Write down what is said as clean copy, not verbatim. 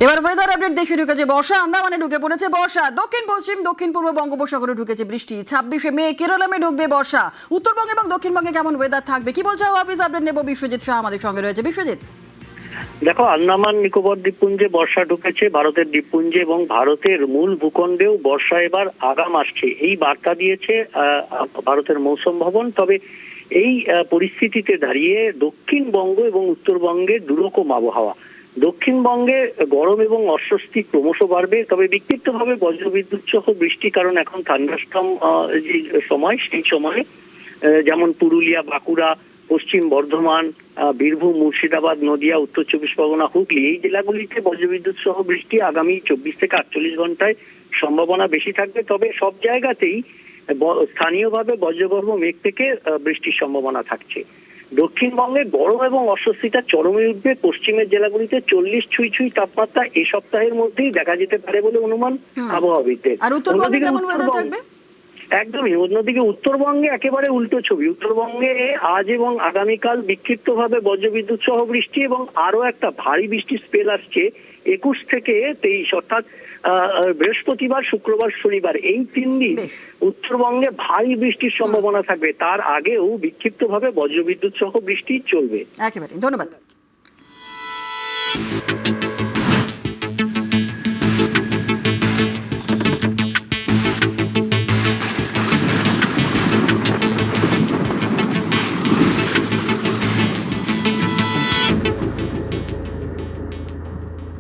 এবার weather update দেখে ঢুকেছে বর্ষা, আন্দামানে ঢুকে পড়েছে বর্ষা, দক্ষিণ পশ্চিম দক্ষিণ পূর্ব বঙ্গোপসাগরে ঢুকেছে বৃষ্টি। 26শে মে কেরলমে ঢুকবে বর্ষা। উত্তরবঙ্গে এবং দক্ষিণবঙ্গে কেমন ওয়েদার থাকবে কি বলছে হাওয়া অফিস, আপডেট নেব বিশ্বজিৎ শাহ আমাদের সঙ্গে রয়েছে। বিশ্বজিৎ, দেখো, আন্দামান নিকোবর দ্বীপপুঞ্জে বর্ষা ঢুকেছে, ভারতের দ্বীপপুঞ্জে এবং ভারতের মূল ভূখণ্ডেও বর্ষা এবার আগাম আসছে, এই বার্তা দিয়েছে ভারতের মৌসুম ভবন। তবে এই পরিস্থিতিতে দাঁড়িয়ে দক্ষিণবঙ্গ এবং উত্তরবঙ্গে দুরকম আবহাওয়া। দক্ষিণবঙ্গে গরম এবং অস্বস্তি ক্রমশ বাড়বে, তবে বিক্ষিপ্তভাবে বজ্রবিদ্যুৎ সহ বৃষ্টি, কারণ এখন থান্ডারস্টর্ম যে সময়, সেই সময়ে যেমন পুরুলিয়া, বাঁকুড়া, পশ্চিম বর্ধমান, বীরভূম, মুর্শিদাবাদ, নদিয়া, উত্তর চব্বিশ পরগনা, হুগলি, এই জেলাগুলিতে বজ্রবিদ্যুৎ সহ বৃষ্টি আগামী 24 থেকে 48 ঘন্টায় সম্ভাবনা বেশি থাকবে। তবে সব জায়গাতেই স্থানীয়ভাবে বজ্রগর্ভ মেঘ থেকে বৃষ্টির সম্ভাবনা থাকছে। দক্ষিণবঙ্গে গরম এবং অস্বস্তিটা চরমে উঠবে। পশ্চিমের জেলাগুলিতে 40 ছুঁই তাপমাত্রা এ সপ্তাহের মধ্যেই দেখা যেতে পারে বলে অনুমান আবহাওয়াবিদদের। আর উত্তরবঙ্গে কেমন ওয়েদার থাকবে? একদমই অন্যদিকে উত্তরবঙ্গে একেবারে উল্টো ছবি। উত্তরবঙ্গে আজ এবং আগামীকাল বিক্ষিপ্তভাবে বজ্রবিদ্যুৎ সহ বৃষ্টি এবং আরো একটা ভারী বৃষ্টির স্পেল আসছে 21 থেকে 23, অর্থাৎ বৃহস্পতিবার, শুক্রবার, শনিবার, এই 3 দিন উত্তরবঙ্গে ভারী বৃষ্টির সম্ভাবনা থাকবে। তার আগেও বিক্ষিপ্তভাবে বজ্রবিদ্যুৎ সহ বৃষ্টি চলবে। একেবারে ধন্যবাদ।